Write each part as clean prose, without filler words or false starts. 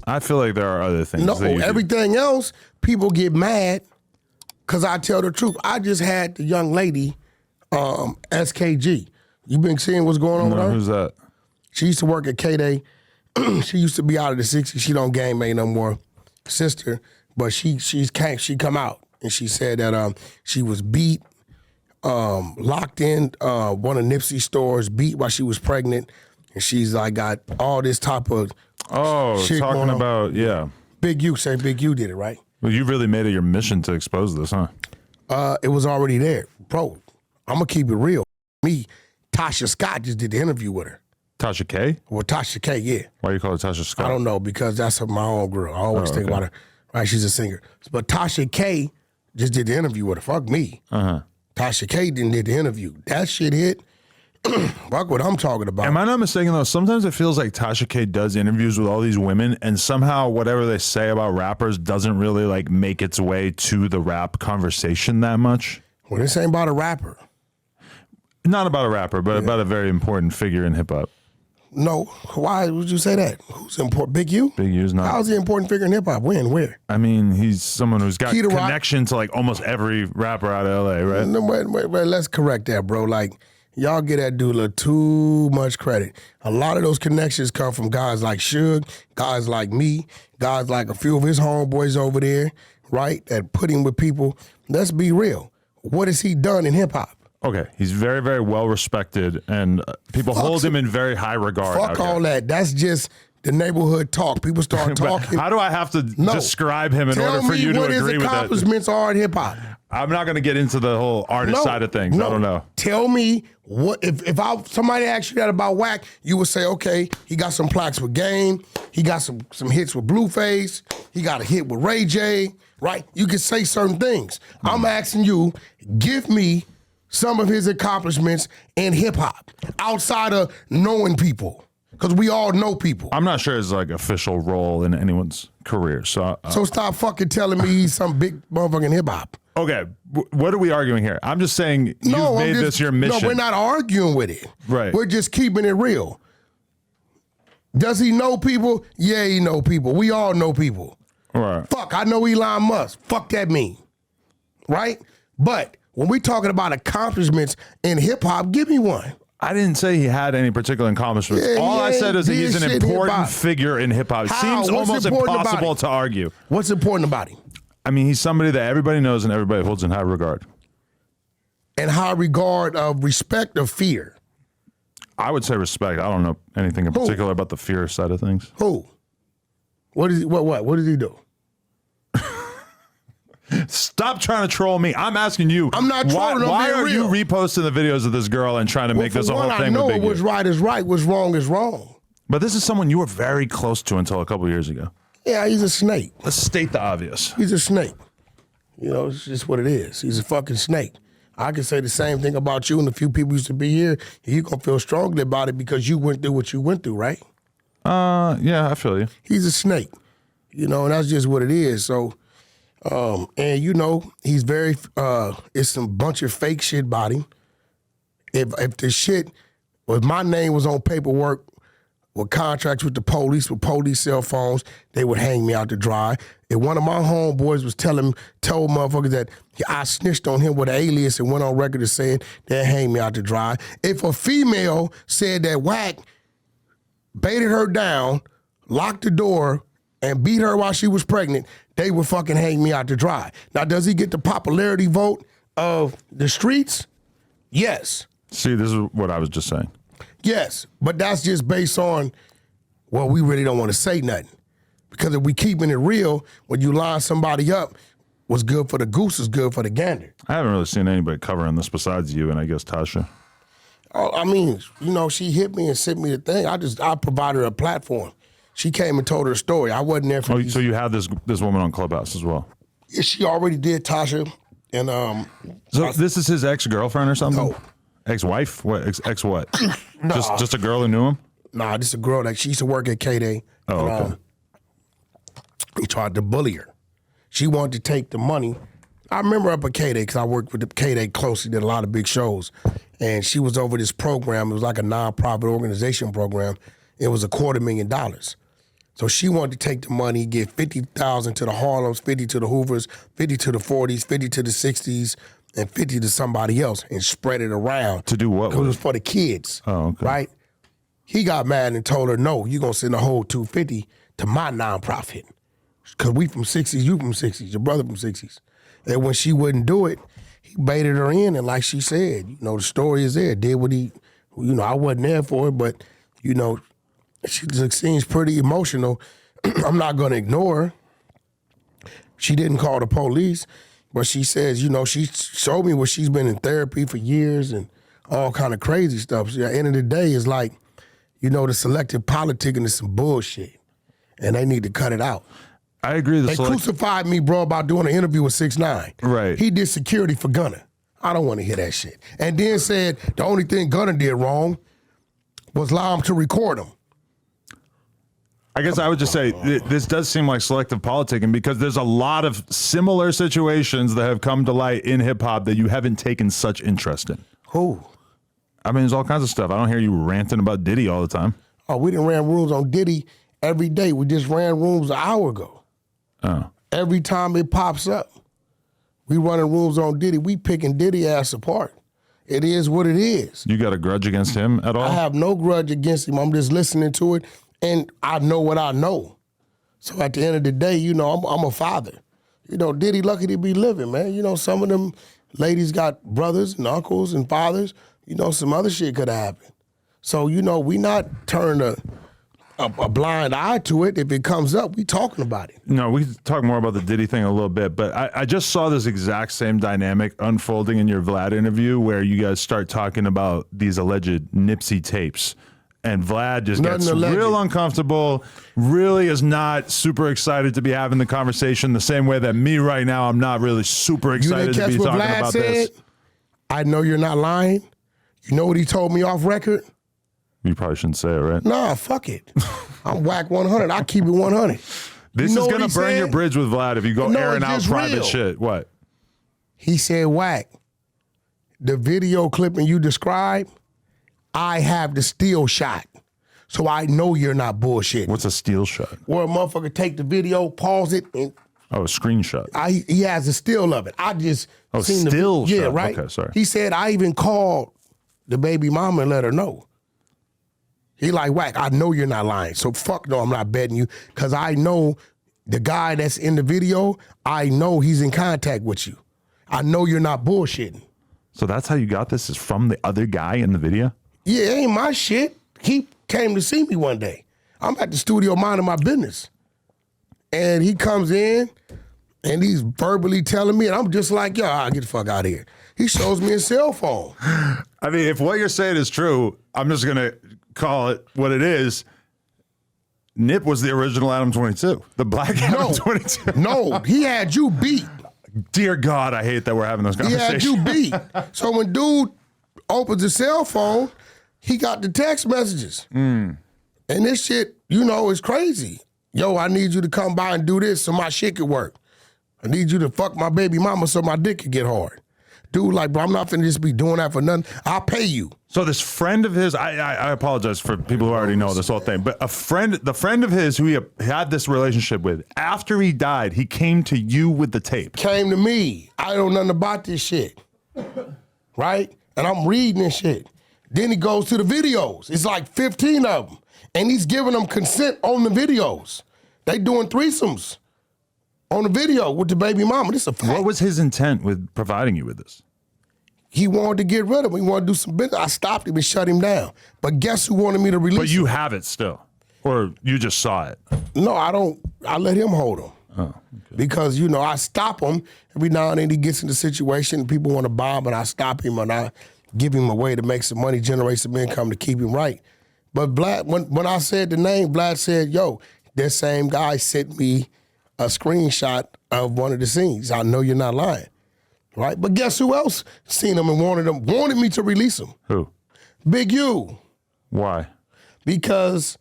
I feel like there are other things. No, that you everything else, people get mad because I tell the truth. I just had the young lady, SKG. You been seeing what's going on with her? Who's that? She used to work at K-Day. She used to be out of the 60s. She don't gang bang no more, sister. But she come out and she said that she was beat, locked in one of Nipsey's stores, beat while she was pregnant, and she's like got all this type of shit talking going on. about Big U say Big U did it, right? Well, you really made it your mission to expose this, huh? It was already there, bro. I'm gonna keep it real. Me, Tasha Scott just did the interview with her. Tasha K? Well, Tasha K, yeah. Why you call her Tasha Scott? I don't know because that's my own girl. I always think about her. Right, she's a singer. But Tasha K just did the interview with her. Fuck me. Tasha K did the interview. That shit hit. Fuck what I'm talking about. Am I not mistaken though? Sometimes it feels like Tasha K does interviews with all these women, and somehow whatever they say about rappers doesn't really like make its way to the rap conversation that much. Well, this ain't about a rapper. Not about a rapper, but about a very important figure in hip hop. No, why would you say that? Who's important? Big U? Big U's not. How's he an important figure in hip hop? When? Where? I mean, he's someone who's got Key to connection to like almost every rapper out of LA, right? No, wait, let's correct that, bro. Like, y'all get that dude a little too much credit. A lot of those connections come from guys like Suge, guys like me, guys like a few of his homeboys over there, right? That put him with people. Let's be real. What has he done in hip hop? Okay, he's very, very well respected, and people hold him in very high regard. Fuck all that. That's just the neighborhood talk. People start talking. How do I have to describe him in order for you to agree with that? Tell me what his accomplishments are in hip hop. I'm not going to get into the whole artist side of things. I don't know. Tell me what if somebody asked you that about Wack, you would say, okay, he got some plaques with Game, he got some hits with Blueface, he got a hit with Ray J, right? You can say certain things. I'm asking you, give me some of his accomplishments in hip hop outside of knowing people, because we all know people. I'm not sure his like official role in anyone's career, so stop fucking telling me he's some big motherfucking hip hop. Okay, what are we arguing here? I'm just saying you've made this your mission. No, we're not arguing with it. Right. We're just keeping it real. Does he know people? Yeah, he know people. We all know people. Right. Fuck, I know Elon Musk. Fuck that mean. Right? But when we talking about accomplishments in hip hop, give me one. I didn't say he had any particular accomplishments. Yeah, all I said is that he's an important figure figure in hip hop. It seems almost impossible to argue. What's important about him? I mean, he's somebody that everybody knows and everybody holds in high regard. In high regard of respect or fear? I would say respect. I don't know anything in particular about the fear side of things. Who? What is he? What does he do? Stop trying to troll me. I'm asking you. I'm not trolling. Why are you reposting the videos of this girl and trying to make this a whole thing? I know what's right is right, what's wrong is wrong. But this is someone you were very close to until a couple years ago. Yeah, he's a snake. Let's state the obvious. He's a snake. You know, it's just what it is. He's a fucking snake. I can say the same thing about you and a few people used to be here. You're going to feel strongly about it because you went through what you went through, right? Yeah, I feel you. He's a snake. You know, and that's just what it is. So, and you know, he's very, it's some bunch of fake shit about him. If the shit, if my name was on paperwork with contracts with the police, with police cell phones, they would hang me out to dry. If one of my homeboys was told motherfuckers that I snitched on him with an alias and went on record as saying they'd hang me out to dry. If a female said that Wack baited her down, locked the door, and beat her while she was pregnant, they would fucking hang me out to dry. Now, does he get the popularity vote of the streets? Yes. See, this is what I was just saying. Yes, but that's just based on, well, we really don't want to say nothing. Because if we keeping it real, when you line somebody up, what's good for the goose is good for the gander. I haven't really seen anybody covering this besides you and I guess Tasha. Oh, I mean, you know, she hit me and sent me the thing. I provided her a platform. She came and told her story. I wasn't there for so you had this woman on Clubhouse as well? Yeah, she already did, Tasha. And so this is his ex-girlfriend or something? No. Ex-wife? What? Ex what? Nah. Just a girl who knew him? Nah, this is a girl that she used to work at K-Day. Oh, okay. He tried to bully her. She wanted to take the money. I remember up at K-Day because I worked with the K-Day closely, did a lot of big shows. And she was over this program. It was like a nonprofit organization program. It was $250,000. So she wanted to take the money, give 50,000 to the Harlems, 50 to the Hoovers, 50 to the 40s, 50 to the 60s, and 50 to somebody else, and spread it around. To do what? Because it was for the kids. Oh, okay. Right? He got mad and told her, no, you're going to send the whole 250 to my nonprofit. Because we from 60s, you from 60s, your brother from 60s. And when she wouldn't do it, he baited her in, and like she said, the story is there. Did what he, I wasn't there for it, but, she just seems pretty emotional. I'm not going to ignore her. She didn't call the police, but she says, she showed me where she's been in therapy for years and all kind of crazy stuff. So at the end of the day, it's like, the selective politicking is some bullshit, and they need to cut it out. I agree. They crucified me, bro, about doing an interview with 6ix9ine. Right. He did security for Gunna. I don't want to hear that shit. And then said the only thing Gunna did wrong was allow him to record him. I guess I would just say this does seem like selective politicking because there's a lot of similar situations that have come to light in hip hop that you haven't taken such interest in. Who? I mean, there's all kinds of stuff. I don't hear you ranting about Diddy all the time. Oh, we done ran rooms on Diddy every day. We just ran rooms an hour ago. Oh. Every time it pops up, we running rooms on Diddy. We picking Diddy ass apart. It is what it is. You got a grudge against him at all? I have no grudge against him. I'm just listening to it, and I know what I know. So at the end of the day, I'm a father. Diddy lucky to be living, man. Some of them ladies got brothers and uncles and fathers. Some other shit could have happened. So, we not turn a blind eye to it. If it comes up, we talking about it. No, we can talk more about the Diddy thing in a little bit, but I just saw this exact same dynamic unfolding in your Vlad interview where you guys start talking about these alleged Nipsey tapes. And Vlad just gets real uncomfortable, really is not super excited to be having the conversation the same way that me right now, I'm not really super excited to be talking about this. I know you're not lying. You know what he told me off record? You probably shouldn't say it, right? Nah, fuck it. I'm Wack100. I keep it 100. This is going to burn your bridge with Vlad if you go airing out private shit. What? He said, Wack, the video clipping you described, I have the still shot. So I know you're not bullshitting. What's a still shot? Where a motherfucker take the video, pause it, and a screenshot. He has a still of it. I just seen still the shot. Yeah, right. Okay, sorry. He said I even called the baby mama and let her know. He like, Wack, I know you're not lying. So fuck no, I'm not betting you. Cause I know the guy that's in the video, I know he's in contact with you. I know you're not bullshitting. So that's how you got this, is from the other guy in the video? Yeah, it ain't my shit. He came to see me one day. I'm at the studio minding my business. And he comes in and he's verbally telling me, and I'm just like, yo, I'll get the fuck out of here. He shows me his cell phone. I mean, if what you're saying is true, I'm just going to call it what it is. Nip was the original Adam 22, the black Adam 22. No, he had you beat. Dear God, I hate that we're having those conversations. He had you beat. So when dude opens his cell phone, he got the text messages. And this shit, is crazy. Yo, I need you to come by and do this so my shit could work. I need you to fuck my baby mama so my dick could get hard. Dude, like, bro, I'm not finna just be doing that for nothing. I'll pay you. So this friend of his, I apologize for people who already know this whole thing, but the friend of his who he had this relationship with, after he died, he came to you with the tape. Came to me. I don't know nothing about this shit. Right? And I'm reading this shit. Then he goes to the videos. It's like 15 of them. And he's giving them consent on the videos. They doing threesomes on the video with the baby mama. This is a fact. What was his intent with providing you with this? He wanted to get rid of him. He wanted to do some business. I stopped him and shut him down. But guess who wanted me to release him? But you have it still? Or you just saw it? No, I don't. I let him hold him. Oh, okay. Because, I stop him. Every now and then he gets in a situation, people want to bomb, and I stop him, and I give him a way to make some money, generate some income to keep him right. But Vlad, when I said the name, Vlad said, yo, that same guy sent me a screenshot of one of the scenes. I know you're not lying, right? But guess who else seen him and wanted me to release him? Who? Big U. Why? Because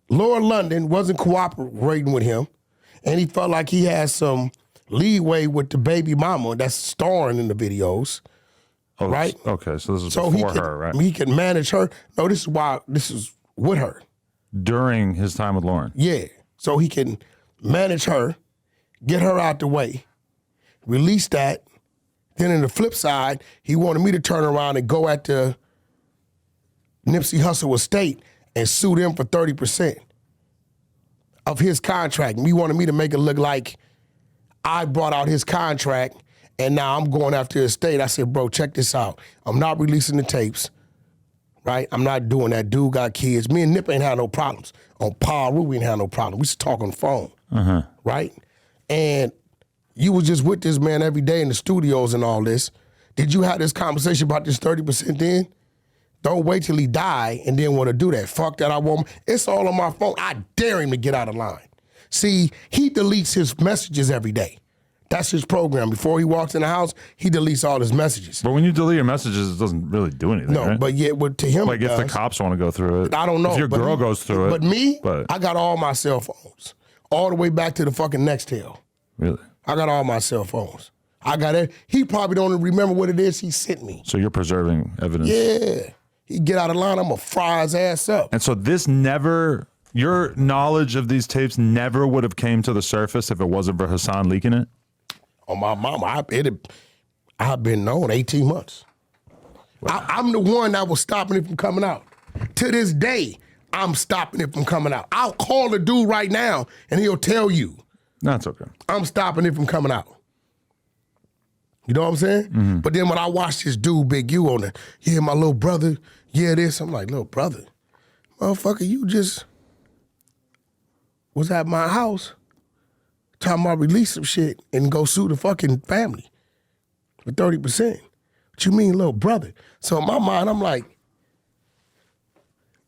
Lord London wasn't cooperating with him, and he felt like he had some leeway with the baby mama that's starring in the videos. Oh, right? Okay, so this is before her, right? He can manage her. No, this is with her. during his time with Lauren. Yeah. So he can manage her, get her out the way, release that. Then in the flip side, he wanted me to turn around and go at the Nipsey Hussle estate and sue them for 30% of his contract. And he wanted me to make it look like I brought out his contract and now I'm going after his estate. I said, bro, check this out. I'm not releasing the tapes, right? I'm not doing that. Dude got kids. Me and Nip ain't had no problems. On Paru, we ain't had no problems. We used to talk on the phone, right? And you was just with this man every day in the studios and all this. Did you have this conversation about this 30% then? Don't wait till he die and then want to do that. Fuck that, I won't. It's all on my phone. I dare him to get out of line. See, he deletes his messages every day. That's his program. Before he walks in the house, he deletes all his messages. But when you delete your messages, it doesn't really do anything, No, right? but yet to him Like it if does. the cops want to go through it. I don't know. If your but girl he- goes through it. But me, but- I got all my cell phones. All the way back to the fucking Nextel. Really? I got all my cell phones. I got it. He probably don't even remember what it is he sent me. So you're preserving evidence. Yeah. He get out of line, I'm going to fry his ass up. And so this never, your knowledge of these tapes never would have came to the surface if it wasn't for Hassan leaking it? On my mama, I've been known 18 months. I'm the one that was stopping it from coming out. To this day, I'm stopping it from coming out. I'll call the dude right now and he'll tell you That's okay. I'm stopping it from coming out. You know what I'm saying? But then when I watched this dude, Big U, on it, yeah, my little brother, yeah, this, I'm like, little brother, motherfucker, you just was at my house talking about release some shit and go sue the fucking family for 30%. What you mean, little brother? So in my mind, I'm like,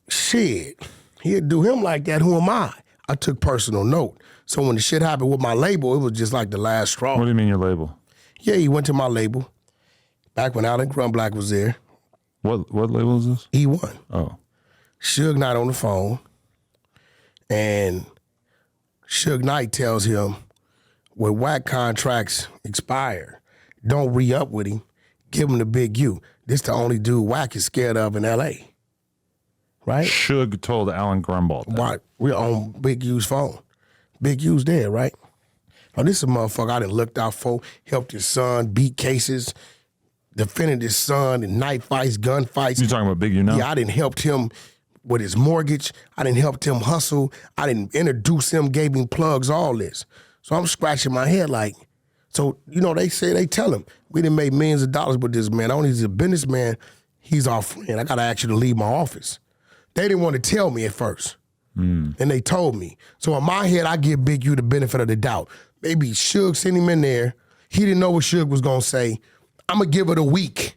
shit, he'd do him like that, who am I? I took personal note. So when the shit happened with my label, it was just like the last straw. What do you mean your label? Yeah, he went to my label back when Alan Grumblack was there. What label is this? E1. Oh. Suge Knight on the phone, and Suge Knight tells him, when Wack contracts expire, don't re-up with him, give him the Big U. This the only dude Wack is scared of in L.A., right? Suge told Alan Grunwald that. Why? We're on Big U's phone. Big U's there, right? Oh, this is a motherfucker I done looked out for, helped his son, beat cases, defended his son in knife fights, gun fights. You talking about Big U now? Yeah, I done helped him with his mortgage. I done helped him hustle. I done introduced him, gave him plugs, all this. So I'm scratching my head like, so, you know, they tell him, we done made millions of dollars with this man. Only he's a businessman, he's our friend. I gotta ask you to leave my office. They didn't want to tell me at first. And they told me. So in my head, I give Big U the benefit of the doubt. Maybe Suge sent him in there. He didn't know what Suge was gonna say. I'm gonna give it a week.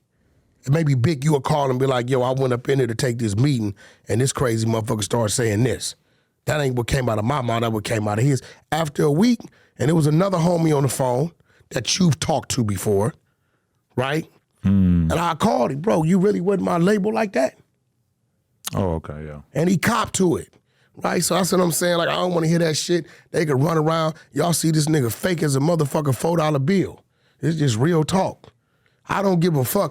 And maybe Big U will call and be like, yo, I went up in there to take this meeting and this crazy motherfucker started saying this. That ain't what came out of my mouth, that what came out of his. After a week, and it was another homie on the phone that you've talked to before, right? And I called him, bro, you really wasn't my label like that? Oh, okay, yeah. And he copped to it. Right, so that's what I'm saying. Like, I don't want to hear that shit. They could run around. Y'all see this nigga fake as a motherfucking $4 bill. It's just real talk. I don't give a fuck.